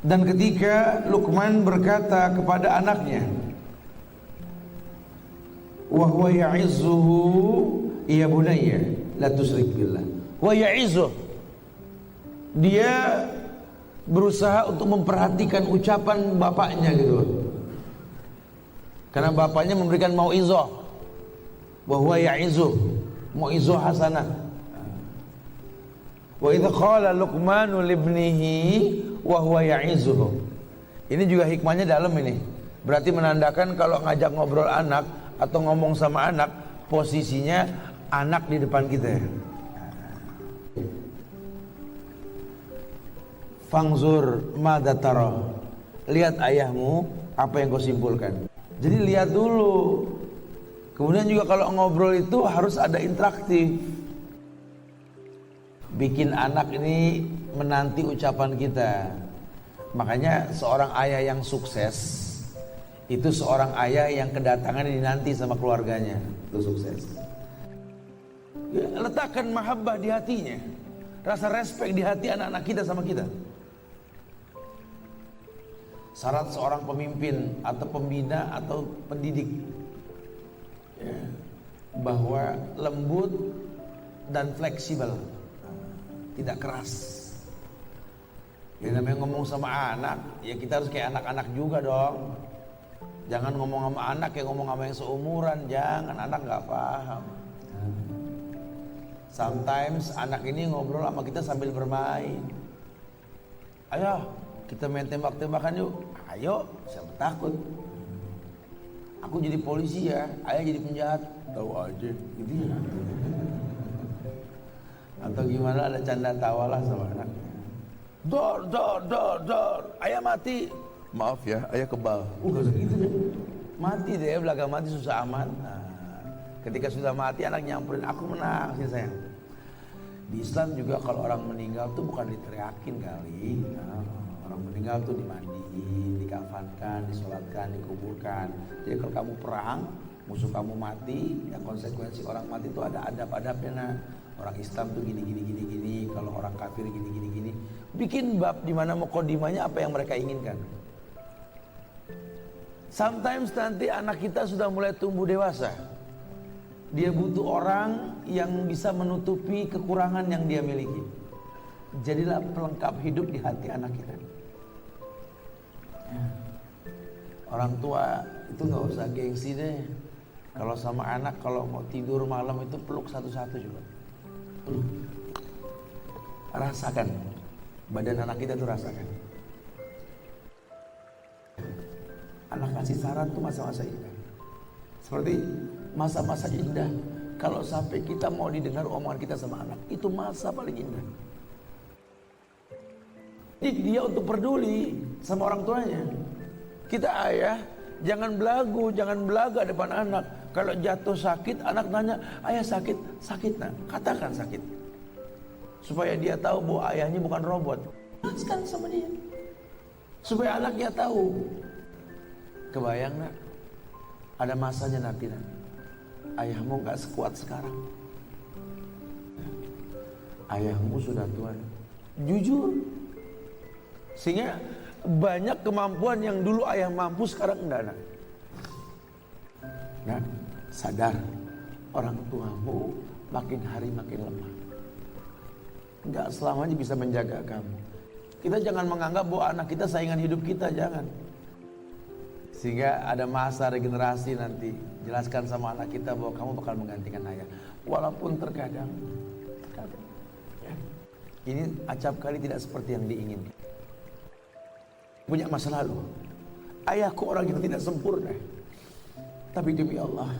Dan ketika Luqman berkata kepada anaknya, wa huwa ya'izzuhu ya bunayya la tusyrik billah. Wa ya'izzuh, dia berusaha untuk memperhatikan ucapan bapaknya gitu. Karena bapaknya memberikan mau'izah. Wa huwa ya'izzuh, mau'izah hasanah. Wa idza qala Luqmanu libnihi wa huwa ya'izuhu. Ini juga hikmahnya dalam ini. Berarti menandakan kalau ngajak ngobrol anak atau ngomong sama anak, posisinya anak di depan kita. Fangzur madza tara. Lihat ayahmu, apa yang kau simpulkan. Jadi lihat dulu. Kemudian juga kalau ngobrol itu harus ada interaktif. Bikin anak ini menanti ucapan kita. Makanya seorang ayah yang sukses itu seorang ayah yang kedatangan dinanti sama keluarganya. Itu sukses. Ya, letakkan mahabbah di hatinya, rasa respek di hati anak-anak kita sama kita. Syarat seorang pemimpin atau pembina atau pendidik, ya, bahwa lembut dan fleksibel, tidak keras. Ya namanya ngomong sama anak, ya kita harus kayak anak-anak juga dong. Jangan ngomong sama anak kayak ngomong sama yang seumuran, jangan, anak nggak paham. Sometimes anak ini ngobrol sama kita sambil bermain. Ayo kita main tembak-tembakan yuk. Ayo, siapa takut? Aku jadi polisi ya, ayah jadi penjahat. Tahu aja, gitu ya. Atau gimana, ada canda tawa lah sama anak. Dor, ayah mati. Maaf ya, ayah kebal. Gitu deh. Mati deh, belakang mati susah aman. Nah, ketika sudah mati anak nyamperin, aku menang sih sayang. Di Islam juga kalau orang meninggal tuh bukan diteriakin kali. Nah, orang meninggal tuh dimandiin, dikafankan, disolatkan, dikuburkan. Jadi kalau kamu perang, musuh kamu mati, ya konsekuensi orang mati itu ada adab-adabnya. Nah, orang Islam tuh gini, kalau orang kafir gini. Bikin bab di mana muqaddimahnya apa yang mereka inginkan. Sometimes nanti anak kita sudah mulai tumbuh dewasa. Dia butuh orang yang bisa menutupi kekurangan yang dia miliki. Jadilah pelengkap hidup di hati anak kita. Orang tua itu nggak usah gengsi deh. Kalau sama anak, kalau mau tidur malam itu peluk satu-satu juga. Rasakan, badan anak kita tuh rasakan. Anak kasih saran tuh masa-masa indah. Seperti masa-masa indah, kalau sampai kita mau didengar omongan kita sama anak, itu masa paling indah. Jadi dia untuk peduli sama orang tuanya. Kita ayah, jangan belaga depan anak. Kalau jatuh sakit, anak nanya, ayah sakit? Sakit nak? Katakan sakit. Supaya dia tahu bahwa ayahnya bukan robot. Jelaskan sama dia. Supaya anaknya tahu. Kebayang nak, ada masanya nanti nak. Ayahmu gak sekuat sekarang. Ayahmu sudah tua. Jujur. Sehingga banyak kemampuan yang dulu ayah mampu sekarang enggak nak. Nah, sadar orang tuamu makin hari makin lemah. Enggak selamanya bisa menjaga kamu. Kita jangan menganggap bahwa anak kita saingan hidup kita, jangan. Sehingga ada masa regenerasi nanti. Jelaskan sama anak kita bahwa kamu bakal menggantikan ayah. Walaupun terkadang ya, ini acap kali tidak seperti yang diinginkan. Punya masa lalu. Ayahku orang yang tidak sempurna. Tapi demi Allah,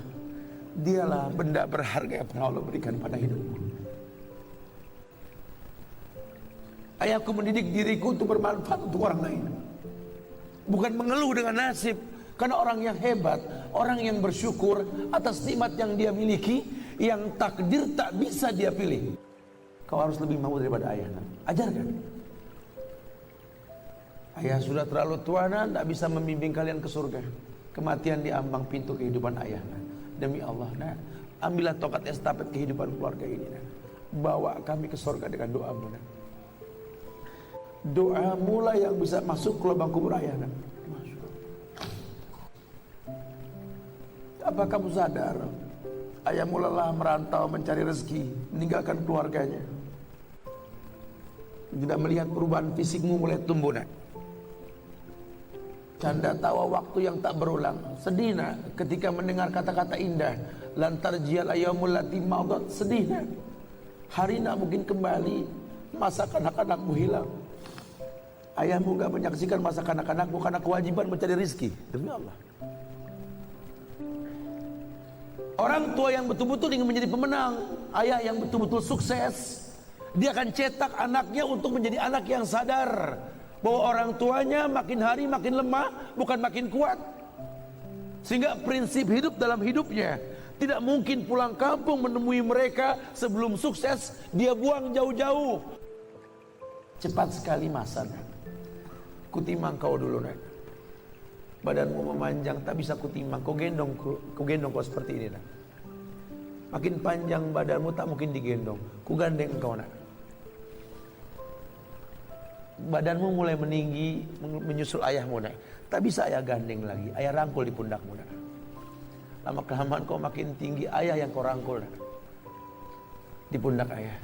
dialah benda berharga yang pernah Allah berikan pada hidupku. Ayahku mendidik diriku untuk bermanfaat untuk orang lain. Bukan mengeluh dengan nasib. Karena orang yang hebat, orang yang bersyukur atas nikmat yang dia miliki, yang takdir tak bisa dia pilih. Kau harus lebih mau daripada ayah. Ajarkan. Ayah sudah terlalu tua, tak bisa membimbing kalian ke surga. Kematian di ambang pintu kehidupan ayah. Demi Allah, ambillah tongkat estafet kehidupan keluarga ini. Bawa kami ke surga dengan doamu. Doa mulai yang bisa masuk ke lubang kubur ayah nak. Apa kamu sadar ayahmu lelah merantau mencari rezeki, meninggalkan keluarganya, tidak melihat perubahan fisikmu mulai tumbuh nak. Canda tawa waktu yang tak berulang. Sedih nak ketika mendengar kata-kata indah, lantar jial ayyamul lati maudat. Sedih nak, hari nak mungkin kembali, masa kanak-kanakmu hilang. Ayahmu gak menyaksikan masa kanak-kanakmu karena kewajiban mencari rezeki. Demi Allah. Orang tua yang betul-betul ingin menjadi pemenang, ayah yang betul-betul sukses, dia akan cetak anaknya untuk menjadi anak yang sadar bahwa orang tuanya makin hari makin lemah, bukan makin kuat. Sehingga prinsip hidup dalam hidupnya tidak mungkin pulang kampung menemui mereka sebelum sukses, dia buang jauh-jauh. Cepat sekali masa. Kutimang kau dulu nak. Badanmu memanjang tak bisa kutimang, kau gendong kau seperti ini nak. Makin panjang badanmu tak mungkin digendong, ku gandeng kau nak. Badanmu mulai meninggi menyusul ayahmu nak, tak bisa ayah gandeng lagi, ayah rangkul di pundakmu nak. Lama kelamaan kau makin tinggi, ayah yang kau rangkul nak, di pundak ayah.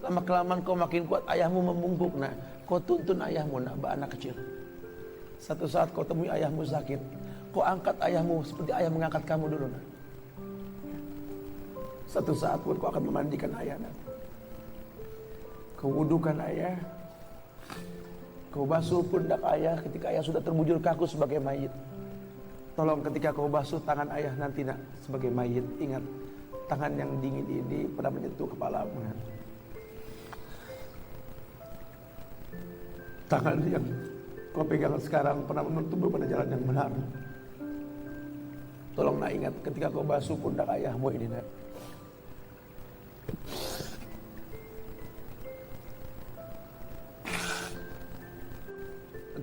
Lama kelamaan kau makin kuat, ayahmu membungkuk nak, kau tuntun ayahmu nak, anak kecil. Satu saat kau temui ayahmu sakit, kau angkat ayahmu seperti ayah mengangkat kamu dulu nak. Satu saat pun kau akan memandikan ayah nak. Kau wudukan ayah, kau basuh pundak ayah ketika ayah sudah terbujur kaku sebagai mayit. Tolong ketika kau basuh tangan ayah nanti nak sebagai mayit, ingat tangan yang dingin ini pernah menyentuh kepalamu nak. Tangan yang kau pegang sekarang pernah menuntunmu pada jalan yang benar. Tolong nak ingat ketika kau basuh pundak ayahmu ini nak.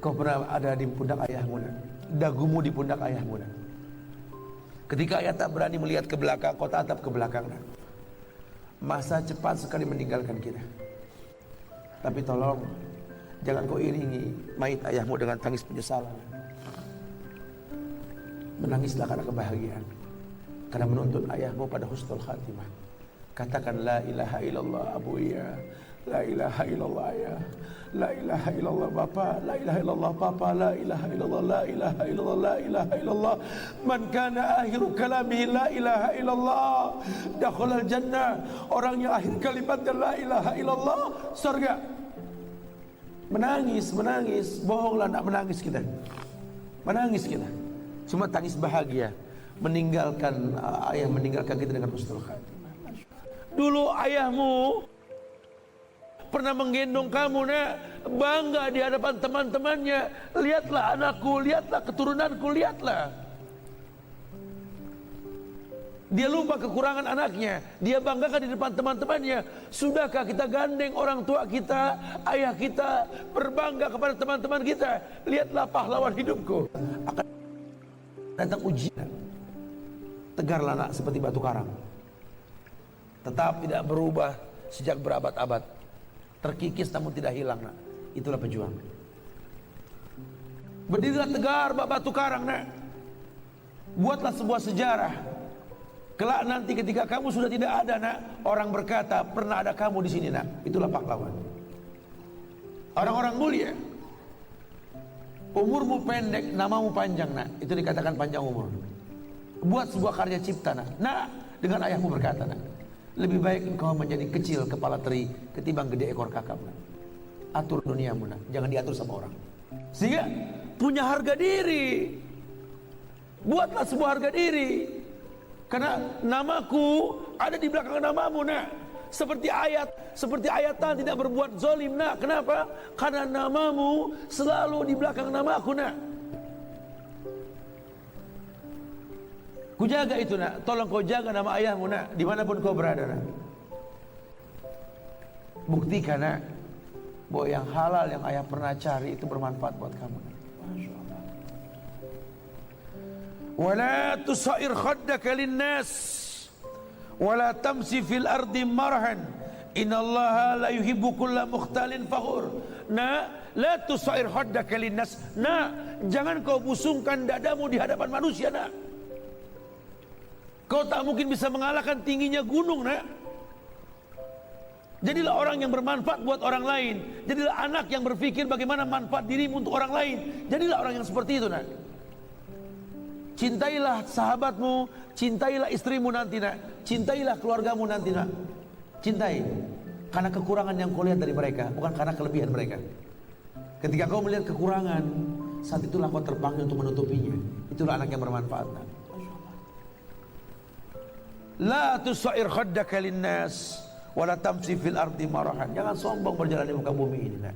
Kau pernah ada di pundak ayahmu nak, dagumu di pundak ayahmu nak. Ketika ayah tak berani melihat ke belakang, kau tatap ke belakang nak. Masa cepat sekali meninggalkan kita. Tapi tolong jangan kau iringi mayit ayahmu dengan tangis penyesalan. Menangislah karena kebahagiaan, karena menuntun ayahmu pada husnul khatimah. Katakan la ilaha illallah abu ya, la ilaha illallah ya, la ilaha illallah bapa, la ilaha illallah papa, la ilaha illallah, la ilaha illallah, la ilaha illallah. Man kana akhiru kalamihi la ilaha illallah dakhalal jannah. Orang yang akhir kalimatnya la ilaha illallah, surga. Menangis, bohonglah nak menangis kita. Menangis kita. Cuma tangis bahagia, meninggalkan ayah meninggalkan kita dengan husnul khatimah. Dulu ayahmu pernah menggendong kamu nak, bangga di hadapan teman-temannya. Lihatlah anakku, lihatlah keturunanku, lihatlah. Dia lupa kekurangan anaknya, dia banggakan di depan teman-temannya. Sudahkah kita gandeng orang tua kita, ayah kita, berbangga kepada teman-teman kita? Lihatlah pahlawan hidupku. Akan datang ujian. Tegarlah nak seperti batu karang, tetap tidak berubah sejak berabad-abad. Terkikis namun tidak hilang nak. Itulah pejuang. Berdirilah tegar batu karang nak. Buatlah sebuah sejarah. Kelak nanti ketika kamu sudah tidak ada nak, orang berkata pernah ada kamu di sini nak. Itulah pahlawan. Orang-orang mulia. Umurmu pendek, namamu panjang nak. Itu dikatakan panjang umur. Buat sebuah karya cipta nak. Nah, dengan ayahmu berkata nak, lebih baik engkau menjadi kecil kepala teri ketimbang gede ekor kakap nak. Atur duniamu nak, jangan diatur sama orang. Sehingga punya harga diri. Buatlah sebuah harga diri. Karena namaku ada di belakang namamu nak. Seperti ayatan tidak berbuat zalim nak. Kenapa? Karena namamu selalu di belakang namaku nak. Ku jaga itu nak. Tolong kau jaga nama ayahmu nak, dimanapun kau berada nak. Buktikan nak bahwa yang halal yang ayah pernah cari itu bermanfaat buat kamu nak. Masya Allah. Wala tusair khaddaka linnas wala tamsi fil ardi marhan innallaha la yuhibbu kulla mukhtalin fakhur. Nak, la tusair haddaka linnas. Nak, jangan kau busungkan dadamu di hadapan manusia, nak. Kau tak mungkin bisa mengalahkan tingginya gunung, nak. Jadilah orang yang bermanfaat buat orang lain. Jadilah anak yang berpikir bagaimana manfaat dirimu untuk orang lain. Jadilah orang yang seperti itu, nak. Cintailah sahabatmu, cintailah istrimu nanti, nak. Cintailah keluargamu nanti, nak. Cintai. Karena kekurangan yang kau lihat dari mereka, bukan karena kelebihan mereka. Ketika kau melihat kekurangan, saat itulah kau terpanggil untuk menutupinya. Itulah anak yang bermanfaat, nak. La tusair khaddaka linnas wala tamsi fil ardi marahan. Jangan sombong berjalan di muka bumi ini, nak.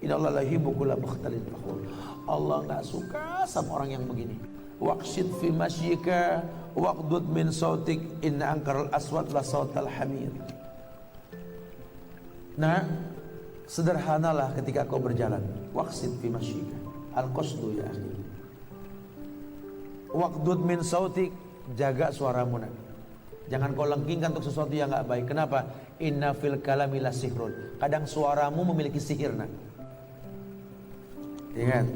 Innallaha la yuhibbu kulla mukhtalin fakhur. Allah enggak suka sama orang yang begini. Waqsid fi masyika waqdud min sautik inna ankaral aswat la sautal hamir. Nah, sederhanalah ketika kau berjalan. Waqsid fi masyika. Al-qasdu ya akhi. Waqdud min sautik, jaga suaramu, nak. Jangan kau lengkingkan untuk sesuatu yang enggak baik. Kenapa? Inna fil kalami la sihrun. Kadang suaramu memiliki sihir, nak. Ingat,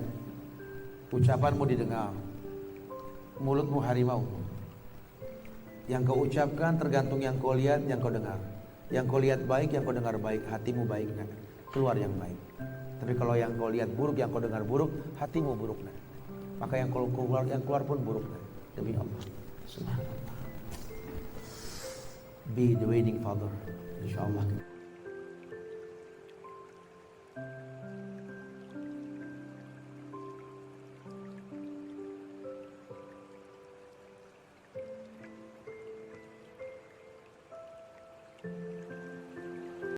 ucapanmu didengar, mulutmu harimau. Yang kau ucapkan tergantung yang kau lihat, yang kau dengar. Yang kau lihat baik, yang kau dengar baik, hatimu baik, nak. Keluar yang baik. Tapi kalau yang kau lihat buruk, yang kau dengar buruk, hatimu buruk, nak. Maka yang keluar pun buruk, nak. Demi Allah. Subhanallah. Be the wedding father, insyaallah.